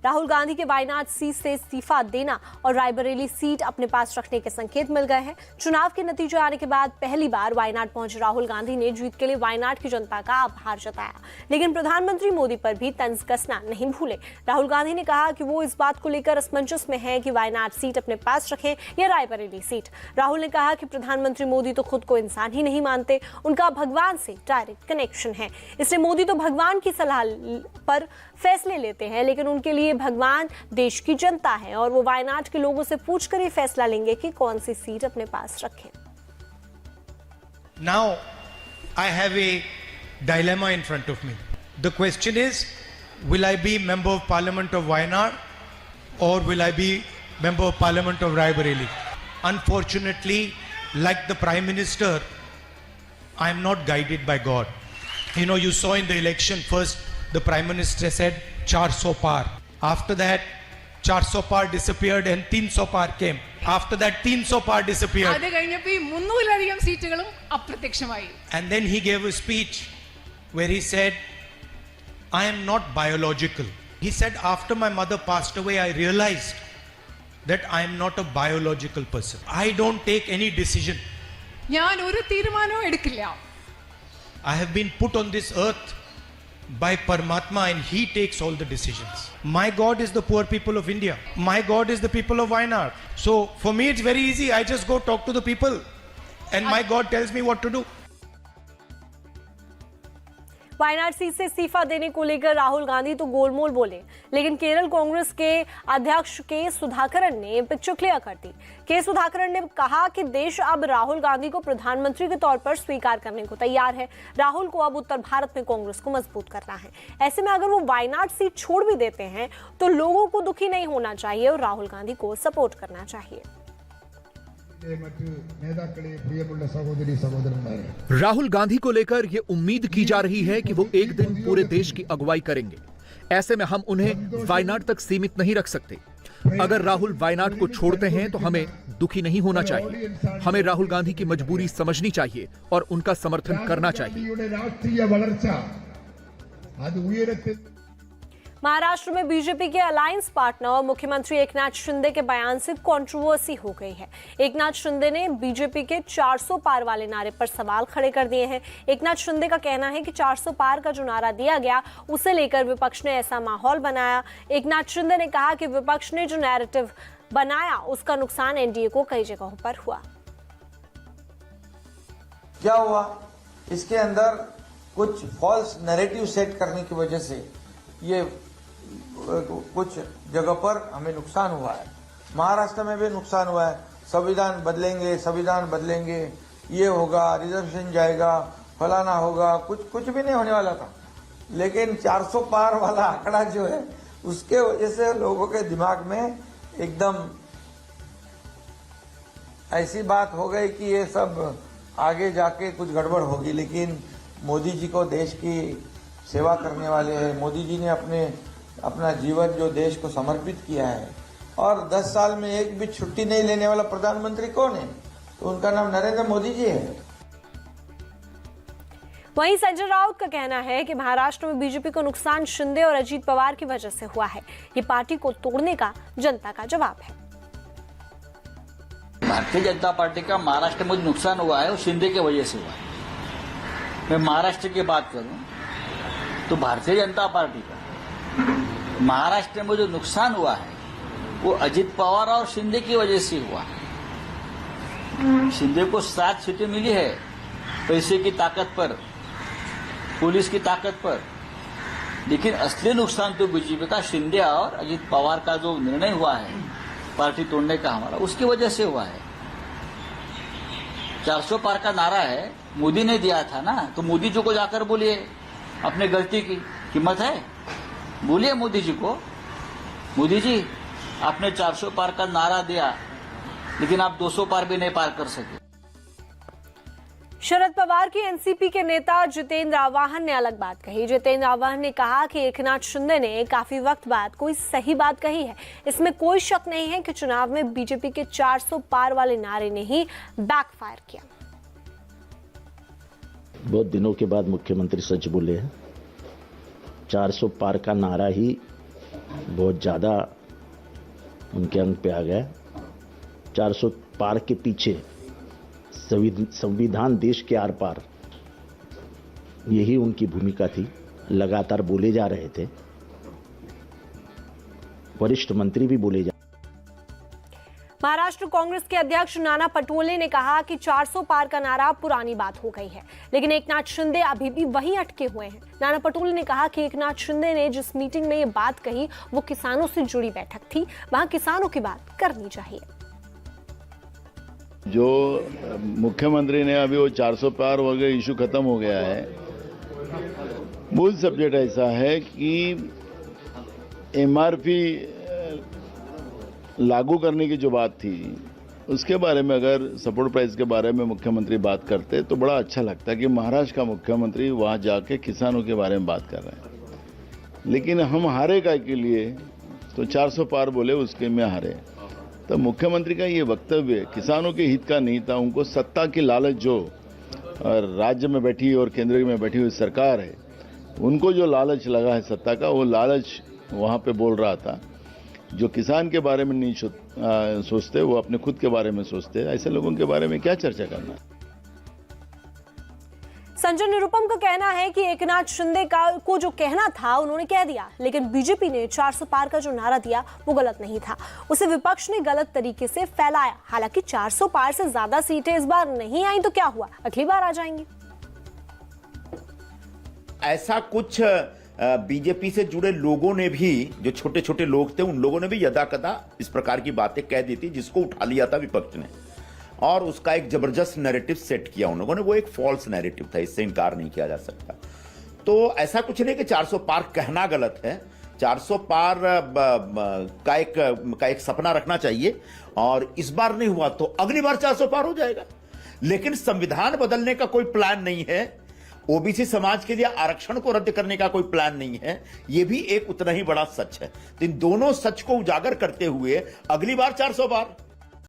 राहुल गांधी के वायनाड सीट से इस्तीफा देना और रायबरेली सीट अपने पास रखने के संकेत मिल गए हैं। चुनाव के नतीजे आने के बाद पहली बार वायनाड पहुंचे राहुल गांधी ने जीत के लिए वायनाड की जनता का आभार जताया, लेकिन प्रधानमंत्री मोदी पर भी तंज कसना नहीं भूले। राहुल गांधी ने कहा कि वो इस बात को लेकर असमंजस में है कि वायनाड सीट अपने पास रखें या रायबरेली सीट। राहुल ने कहा कि प्रधानमंत्री मोदी तो खुद को इंसान ही नहीं मानते, उनका भगवान से डायरेक्ट कनेक्शन है, इसलिए मोदी तो भगवान की सलाह पर फैसले लेते हैं, लेकिन उनके लिए भगवान देश की जनता है और वो वायनाड के लोगों से पूछकर ही फैसला लेंगे कि कौन सी सीट अपने पास रखें। Now I have a dilemma in front of me. The question is, will I be member of parliament of Wayanad or will I be member of parliament of Raebareli? Unfortunately, like the Prime Minister, I am not guided by God. You know, you saw in the election, first the Prime Minister said 400 par. After that 400 par disappeared and 300 par came. After that 300 par disappeared. And then he gave a speech where he said, I am not biological. He said, after my mother passed away, I realized that I am not a biological person. I don't take any decision. I have been put on this earth by Paramatma and he takes all the decisions. My God is the poor people of India. My God is the people of Wayanad. So for me it's very easy. I just go talk to the people and my God tells me what to do. Wayanad seat से इस्तीफा देने को लेकर राहुल गांधी तो गोलमोल बोले, लेकिन केरल कांग्रेस के अध्यक्ष के सुधाकरन ने पिक्चर क्लियर कर दी। के सुधाकरन ने कहा कि देश अब राहुल गांधी को प्रधानमंत्री के तौर पर स्वीकार करने को तैयार है। राहुल को अब उत्तर भारत में कांग्रेस को मजबूत करना है। ऐसे में अगर वो वायनाड सीट छोड़ भी देते हैं तो लोगों को दुखी नहीं होना चाहिए और राहुल गांधी को सपोर्ट करना चाहिए। राहुल गांधी को लेकर ये उम्मीद की जा रही है कि वो एक दिन पूरे देश की अगुवाई करेंगे। ऐसे में हम उन्हें वायनाड तक सीमित नहीं रख सकते। अगर राहुल वायनाड को छोड़ते हैं तो हमें दुखी नहीं होना चाहिए। हमें राहुल गांधी की मजबूरी समझनी चाहिए और उनका समर्थन करना चाहिए। महाराष्ट्र में बीजेपी के अलायंस पार्टनर और मुख्यमंत्री एकनाथ शिंदे के बयान से कंट्रोवर्सी हो गई है। एकनाथ शिंदे ने बीजेपी के 400 पार वाले नारे पर सवाल खड़े कर दिए हैं। एकनाथ शिंदे का कहना है कि 400 पार का जो नारा दिया गया उसे लेकर विपक्ष ने ऐसा माहौल बनाया। एकनाथ शिंदे ने कहा कि विपक्ष ने जो नैरेटिव बनाया उसका नुकसान एनडीए को कई जगहों पर हुआ। क्या हुआ? इसके अंदर कुछ फॉल्स नैरेटिव सेट करने की वजह से ये कुछ जगह पर हमें नुकसान हुआ है। महाराष्ट्र में भी नुकसान हुआ है। संविधान बदलेंगे, ये होगा, रिजर्वेशन जाएगा, फलाना होगा, कुछ भी नहीं होने वाला था। लेकिन 400 पार वाला आंकड़ा जो है उसके वजह से लोगों के दिमाग में एकदम ऐसी बात हो गई कि ये सब आगे जाके कुछ गड़बड़ होगी। लेकिन मोदी जी को देश की सेवा करने वाले हैं। मोदी जी ने अपना जीवन जो देश को समर्पित किया है और 10 साल में एक भी छुट्टी नहीं लेने वाला प्रधानमंत्री कौन है? तो उनका नाम नरेंद्र मोदी जी है। वहीं संजय राउत का कहना है कि महाराष्ट्र में बीजेपी को नुकसान शिंदे और अजीत पवार की वजह से हुआ है। ये पार्टी को तोड़ने का जनता का जवाब है। भारतीय जनता पार्टी का महाराष्ट्र में नुकसान हुआ है वो शिंदे की वजह से हुआ है। मैं महाराष्ट्र की बात करूं तो भारतीय जनता पार्टी का महाराष्ट्र में जो नुकसान हुआ है वो अजीत पवार और शिंदे की वजह से हुआ है। शिंदे को 7 सीटें मिली है पैसे की ताकत पर, पुलिस की ताकत पर, लेकिन असली नुकसान तो बीजेपी का शिंदे और अजीत पवार का जो निर्णय हुआ है पार्टी तोड़ने का हमारा, उसकी वजह से हुआ है। 400 पार का नारा है, मोदी ने दिया था ना, तो मोदी जी को जाकर बोलिए अपने गलती की कीमत है, बोलिए मोदी जी को, मोदी जी आपने 400 पार का नारा दिया लेकिन आप 200 पार भी नहीं पार कर सके। शरद पवार की एनसीपी के नेता जितेंद्र आवाहन ने अलग बात कही। जितेंद्र आवाहन ने कहा कि एकनाथ शिंदे ने काफी वक्त बाद कोई सही बात कही है। इसमें कोई शक नहीं है कि चुनाव में बीजेपी के 400 पार वाले नारे ने ही बैकफायर किया। बहुत दिनों के बाद मुख्यमंत्री सच बोले हैं। 400 पार का नारा ही बहुत ज़्यादा उनके अंक पे आ गया। 400 पार के पीछे संविधान देश के आर पार, यही उनकी भूमिका थी। लगातार बोले जा रहे थे, वरिष्ठ मंत्री भी बोले जा। महाराष्ट्र कांग्रेस के अध्यक्ष नाना पटोले ने कहा कि 400 पार का नारा पुरानी बात हो गई है, लेकिन एकनाथ शिंदे अभी भी वहीं अटके हुए हैं। नाना पटोले ने कहा कि एकनाथ शिंदे ने जिस मीटिंग में ये बात कही वो किसानों से जुड़ी बैठक थी, वहां किसानों की बात करनी चाहिए। जो मुख्यमंत्री ने अभी वो 400 पार वगैरह इशू खत्म हो गया है। मूल सब्जेक्ट ऐसा है कि एमआरपी लागू करने की जो बात थी उसके बारे में अगर सपोर्ट प्राइस के बारे में मुख्यमंत्री बात करते तो बड़ा अच्छा लगता कि महाराष्ट्र का मुख्यमंत्री वहां जाके किसानों के बारे में बात कर रहे हैं। लेकिन हम हारे का के लिए तो 400 पार बोले, उसके में हारे। तो मुख्यमंत्री का ये वक्तव्य किसानों के हित का नहीं था। उनको सत्ता की लालच, जो राज्य में बैठी और केंद्र में बैठी हुई सरकार है, उनको जो लालच लगा है सत्ता का, वो लालच वहां पे बोल रहा था। जो किसान के बारे में नहीं सोचते, वो अपने खुद के बारे में सोचते। ऐसे लोगों के बारे में क्या चर्चा करना। संजय निरुपम का कहना है कि एकनाथ शिंदे को जो कहना था उन्होंने कह दिया, लेकिन बीजेपी ने 400 पार का जो नारा दिया वो गलत नहीं था, उसे विपक्ष ने गलत तरीके से फैलाया। हालांकि 400 पार से ज्यादा सीटें इस बार नहीं आई तो क्या हुआ, अगली बार आ जाएंगी। ऐसा कुछ बीजेपी से जुड़े लोगों ने भी, जो छोटे छोटे लोग थे, उन लोगों ने भी यदा कदा इस प्रकार की बातें कह दी थी, जिसको उठा लिया था विपक्ष ने और उसका एक जबरदस्त नैरेटिव सेट किया उन लोगों ने। वो एक फॉल्स नैरेटिव था, इससे इनकार नहीं किया जा सकता। तो ऐसा कुछ नहीं कि 400 पार कहना गलत है। 400 पार का एक सपना रखना चाहिए और इस बार नहीं हुआ तो अगली बार 400 पार हो जाएगा। लेकिन संविधान बदलने का कोई प्लान नहीं है, ओबीसी समाज के लिए आरक्षण को रद्द करने का कोई प्लान नहीं है, यह भी एक उतना ही बड़ा सच है। तो इन दोनों सच को उजागर करते हुए अगली बार 400 पार